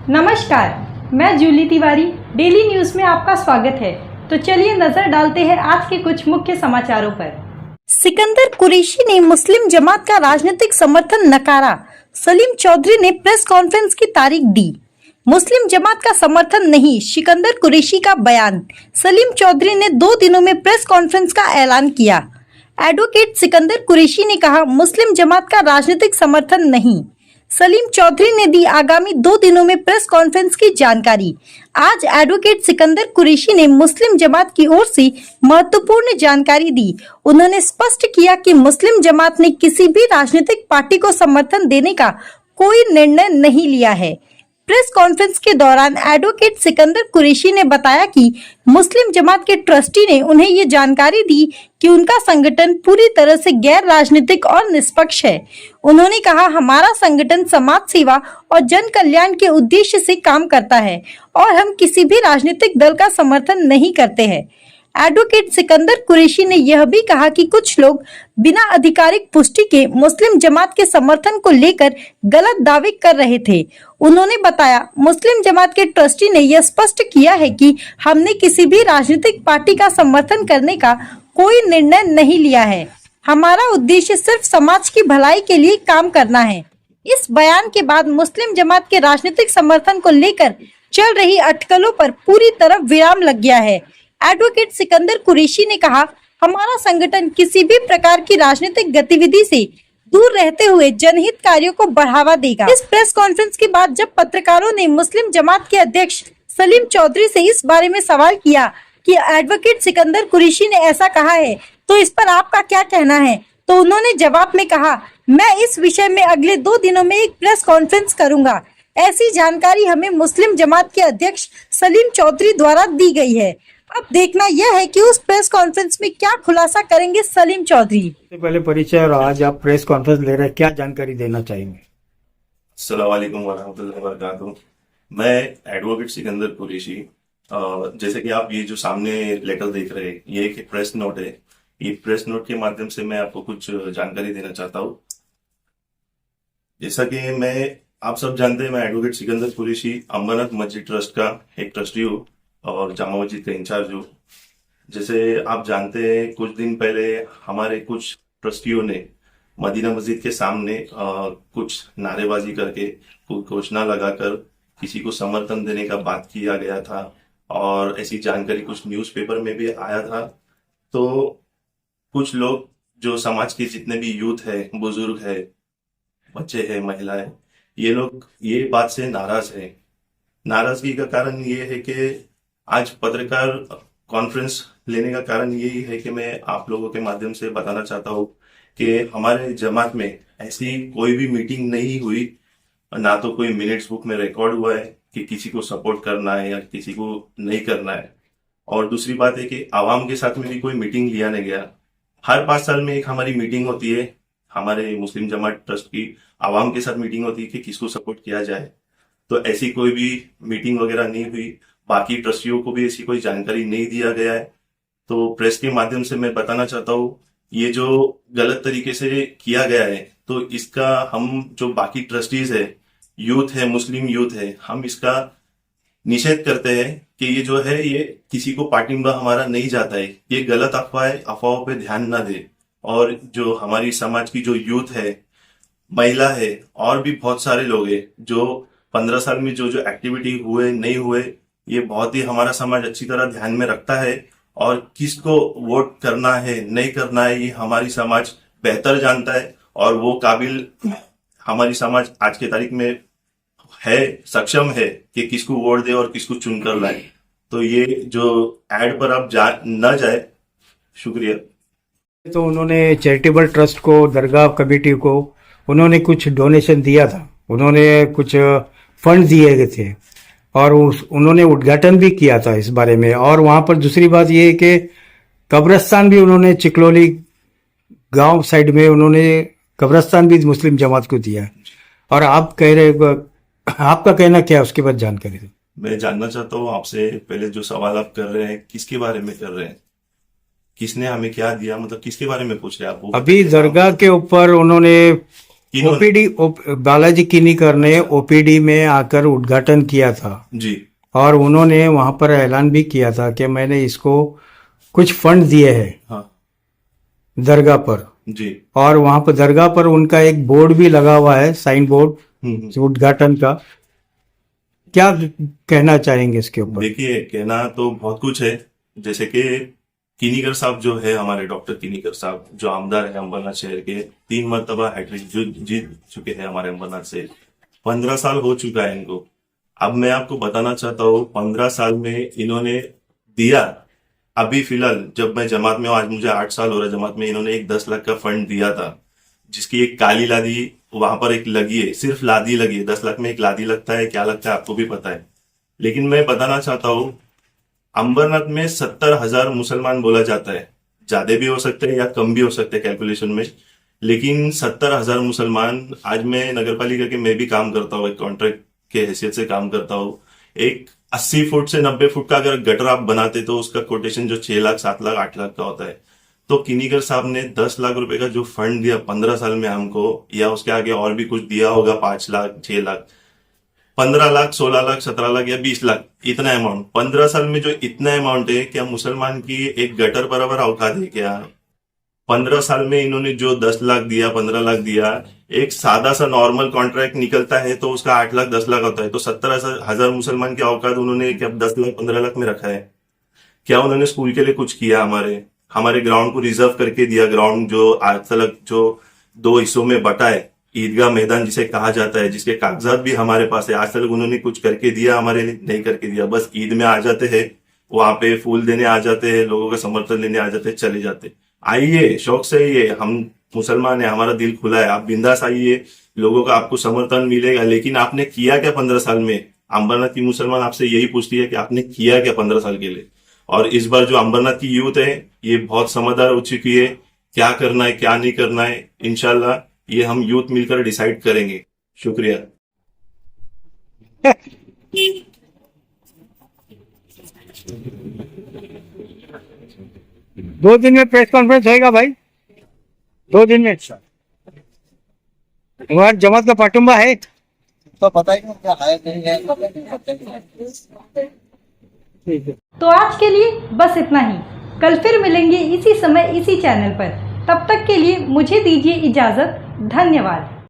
नमस्कार, मैं Jully Tiwari. Daily news में आपका स्वागत है। तो चलिए नजर डालते हैं आज के कुछ मुख्य समाचारों पर। सिकंदर कुरैशी ने मुस्लिम जमात का राजनीतिक समर्थन नकारा। सलीम चौधरी ने प्रेस कॉन्फ्रेंस की तारीख दी। मुस्लिम जमात का समर्थन नहीं, सिकंदर कुरैशी का बयान। सलीम चौधरी ने 2 दिनों में प्रेस कॉन्फ्रेंस का ऐलान किया। एडवोकेट सिकंदर कुरैशी ने कहा, मुस्लिम जमात का राजनीतिक समर्थन नहीं। सलीम चौधरी ने दी आगामी 2 दिनों में प्रेस कॉन्फ्रेंस की जानकारी। आज एडवोकेट सिकंदर कुरैशी ने मुस्लिम जमात की ओर से महत्वपूर्ण जानकारी दी। उन्होंने स्पष्ट किया कि मुस्लिम जमात ने किसी भी राजनीतिक पार्टी को समर्थन देने का कोई निर्णय नहीं लिया है। प्रेस कॉन्फ्रेंस के दौरान एडवोकेट सिकंदर कुरैशी ने बताया कि मुस्लिम जमात के ट्रस्टी ने उन्हें ये जानकारी दी कि उनका संगठन पूरी तरह से गैर राजनीतिक और निष्पक्ष है। उन्होंने कहा, हमारा संगठन समाज सेवा और जन कल्याण के उद्देश्य से काम करता है और हम किसी भी राजनीतिक दल का समर्थन नहीं करते हैं। एडवोकेट सिकंदर कुरैशी ने यह भी कहा कि कुछ लोग बिना आधिकारिक पुष्टि के मुस्लिम जमात के समर्थन को लेकर गलत दावे कर रहे थे। उन्होंने बताया, मुस्लिम जमात के ट्रस्टी ने यह स्पष्ट किया है कि हमने किसी भी राजनीतिक पार्टी का समर्थन करने का कोई निर्णय नहीं लिया है। हमारा उद्देश्य सिर्फ समाज की भलाई के लिए काम करना है। इस बयान के बाद मुस्लिम जमात के राजनीतिक समर्थन को लेकर चल रही अटकलों पर पूरी तरह विराम लग गया है। एडवोकेट सिकंदर कुरैशी ने कहा, हमारा संगठन किसी भी प्रकार की राजनीतिक गतिविधि से दूर रहते हुए जनहित कार्यों को बढ़ावा देगा। इस प्रेस कॉन्फ्रेंस के बाद जब पत्रकारों ने मुस्लिम जमात के अध्यक्ष सलीम चौधरी से इस बारे में सवाल किया कि एडवोकेट सिकंदर कुरैशी ने ऐसा कहा है, तो इस पर आपका क्या कहना है, तो उन्होंने जवाब में कहा, मैं इस विषय में अगले 2 दिनों में एक प्रेस कॉन्फ्रेंस करूंगा। ऐसी जानकारी हमें मुस्लिम जमात के अध्यक्ष सलीम चौधरी द्वारा दी गई है। अब देखना यह है कि उस प्रेस कॉन्फ्रेंस में क्या खुलासा करेंगे सलीम चौधरी। सबसे पहले परिचय और आज आप प्रेस कॉन्फ्रेंस ले रहे हैं, क्या जानकारी देना चाहेंगे? अस्सलाम वालेकुम वरहमतुल्लाहि वबरकातुहू। मैं एडवोकेट सिकंदर कुरैशी, जैसे कि आप ये जो सामने लेटर देख रहे हैं, ये एक प्रेस नोट है। ये प्रेस नोट के माध्यम से मैं आपको कुछ जानकारी देना चाहता हूँ। जैसा कि आप सब जानते हैं, मैं एडवोकेट सिकंदर कुरैशी अम्बरनाथ मस्जिद ट्रस्ट का एक ट्रस्टी हूँ और जामा मस्जिद का इंचार्ज हूँ। जैसे आप जानते हैं, कुछ दिन पहले हमारे कुछ ट्रस्टियों ने मदीना मस्जिद के सामने कुछ नारेबाजी करके, कुछ घोषणा लगाकर किसी को समर्थन देने का बात किया गया था और ऐसी जानकारी कुछ न्यूज़पेपर में भी आया था। तो कुछ लोग जो समाज के जितने भी यूथ है, बुजुर्ग है, बच्चे हैं, महिलाएं, ये लोग ये बात से नाराज है। नाराजगी का कारण ये है कि आज पत्रकार कॉन्फ्रेंस लेने का कारण यही है कि मैं आप लोगों के माध्यम से बताना चाहता हूँ कि हमारे जमात में ऐसी कोई भी मीटिंग नहीं हुई, ना तो कोई मिनट्स बुक में रिकॉर्ड हुआ है कि किसी को सपोर्ट करना है या किसी को नहीं करना है। और दूसरी बात है कि आवाम के साथ में भी कोई मीटिंग लिया नहीं गया। हर 5 साल में एक हमारी मीटिंग होती है, हमारे मुस्लिम जमात ट्रस्ट की आवाम के साथ मीटिंग होती है कि किसको सपोर्ट किया जाए। तो ऐसी कोई भी मीटिंग वगैरह नहीं हुई। बाकी ट्रस्टियों को भी ऐसी कोई जानकारी नहीं दिया गया है। तो प्रेस के माध्यम से मैं बताना चाहता हूँ, ये जो गलत तरीके से किया गया है, तो इसका हम जो बाकी ट्रस्टीज है, यूथ है, मुस्लिम यूथ है, हम इसका निषेध करते हैं कि ये जो है, ये किसी को पार्टी में हमारा नहीं जाता है। ये गलत अफवाह है, अफवाहों पे ध्यान ना दे। और जो हमारी समाज की जो यूथ है, महिला है और भी बहुत सारे लोग हैं जो 15 साल में जो एक्टिविटी हुए नहीं हुए, ये बहुत ही हमारा समाज अच्छी तरह ध्यान में रखता है। और किसको वोट करना है, नहीं करना है, ये हमारी समाज बेहतर जानता है और वो काबिल हमारी समाज आज के तारीख में है, सक्षम है कि किसको वोट दे और किसको चुनकर लाए। तो ये जो एड पर आप न जाए। शुक्रिया। तो उन्होंने चैरिटेबल ट्रस्ट को, दरगाह कमेटी को उन्होंने कुछ डोनेशन दिया था, उन्होंने कुछ फंड दिए गए थे और उन्होंने उद्घाटन भी किया था इस बारे में। और वहां पर दूसरी बात ये है कि कब्रिस्तान भी उन्होंने चिकलोली गांव साइड में उन्होंने कब्रिस्तान भी मुस्लिम जमात को दिया। और आप कह रहे, आपका कहना क्या है उसके बाद जानकारी दो। मैं जानना चाहता हूँ आपसे, पहले जो सवाल आप कर रहे हैं, किसके बारे में कर रहे हैं? किसने हमें क्या दिया, मतलब किसके बारे में पूछ रहे हैं आप? अभी दरगाह के ऊपर उन्होंने किन्होंने? ओपीडी बालाजी किनीकर ने ओपीडी में आकर उद्घाटन किया था जी और उन्होंने वहां पर ऐलान भी किया था कि मैंने इसको कुछ फंड दिए हैं हाँ दरगाह पर। जी और वहां पर दरगाह पर उनका एक बोर्ड भी लगा हुआ है, साइन बोर्ड उद्घाटन का। क्या कहना चाहेंगे इसके ऊपर? देखिए, कहना तो बहुत कुछ है। जैसे कि किनीकर साहब जो है, हमारे डॉक्टर किनीकर साहब जो आमदार है अंबरनाथ शहर के, 3 मरतबा हैट्रिक जीत चुके हैं हमारे अंबरनाथ से। 15 साल हो चुका है इनको। अब मैं आपको बताना चाहता हूँ, 15 साल में इन्होंने दिया। अभी फिलहाल जब मैं जमात में हूँ, आज मुझे 8 साल हो रहा है जमात में, इन्होंने एक 10 लाख का फंड दिया था, जिसकी एक काली लादी वहां पर एक लगी है, सिर्फ लादी लगी है। 10 लाख में एक लादी लगता है, क्या लगता है आपको भी पता है। लेकिन मैं बताना चाहता हूँ, अंबरनाथ में 70,000 मुसलमान बोला जाता है, ज्यादा भी हो सकते हैं या कम भी हो सकते हैं कैलकुलेशन में, लेकिन 70,000 मुसलमान। आज मैं नगर पालिका के मैं भी काम करता हूँ, एक कॉन्ट्रैक्ट के हैसियत से काम करता हूँ। एक 80 फुट से 90 फुट का अगर गटर आप बनाते तो उसका कोटेशन जो 6 लाख 7 लाख 8 लाख का होता है। तो किनीकर साहब ने 10 लाख रुपए का जो फंड दिया 15 साल में हमको, या उसके आगे और भी कुछ दिया होगा, 5 लाख 6 लाख 15 लाख 16 लाख 17 लाख या 20 लाख, इतना अमाउंट 15 साल में जो इतना अमाउंट है, क्या मुसलमान की एक गटर बराबर औकात है क्या? 15 साल में इन्होंने जो 10 लाख दिया, 15 लाख दिया, एक सादा सा नॉर्मल कॉन्ट्रैक्ट निकलता है तो उसका 8 लाख 10 लाख होता है। तो 70,000 मुसलमान की औकात उन्होंने क्या 10 लाख 15 लाख में रखा है? क्या उन्होंने स्कूल के लिए कुछ किया? हमारे ग्राउंड को रिजर्व करके दिया। ग्राउंड जो आज तक जो 2 हिस्सों में बटा है, ईदगाह मैदान जिसे कहा जाता है, जिसके कागजात भी हमारे पास है, आज तक उन्होंने कुछ करके दिया हमारे लिए? नहीं करके दिया। बस ईद में आ जाते हैं, वहां पे फूल देने आ जाते हैं, लोगों का समर्थन लेने आ जाते हैं, चले जाते। आइए, शौक से आइए, हम मुसलमान है, हमारा दिल खुला है, आप बिंदास आइए, लोगों का आपको समर्थन मिलेगा। लेकिन आपने किया क्या 15 साल में? अंबरनाथ की मुसलमान आपसे यही पूछती है कि आपने किया क्या 15 साल के लिए। और इस बार जो अंबरनाथ की यूथ है, ये बहुत समझदार हो चुकी है, क्या करना है क्या नहीं करना है, इंशाल्लाह ये हम यूथ मिलकर डिसाइड करेंगे। शुक्रिया। 2 दिन में प्रेस कॉन्फ्रेंस होएगा भाई, 2 दिन में। तुम्हारा जमात का पाटुंबा है तो पता ही नहीं क्या है नहीं है। तो आज के लिए बस इतना ही। कल फिर मिलेंगे इसी समय इसी चैनल पर। तब तक के लिए मुझे दीजिए इजाजत। धन्यवाद।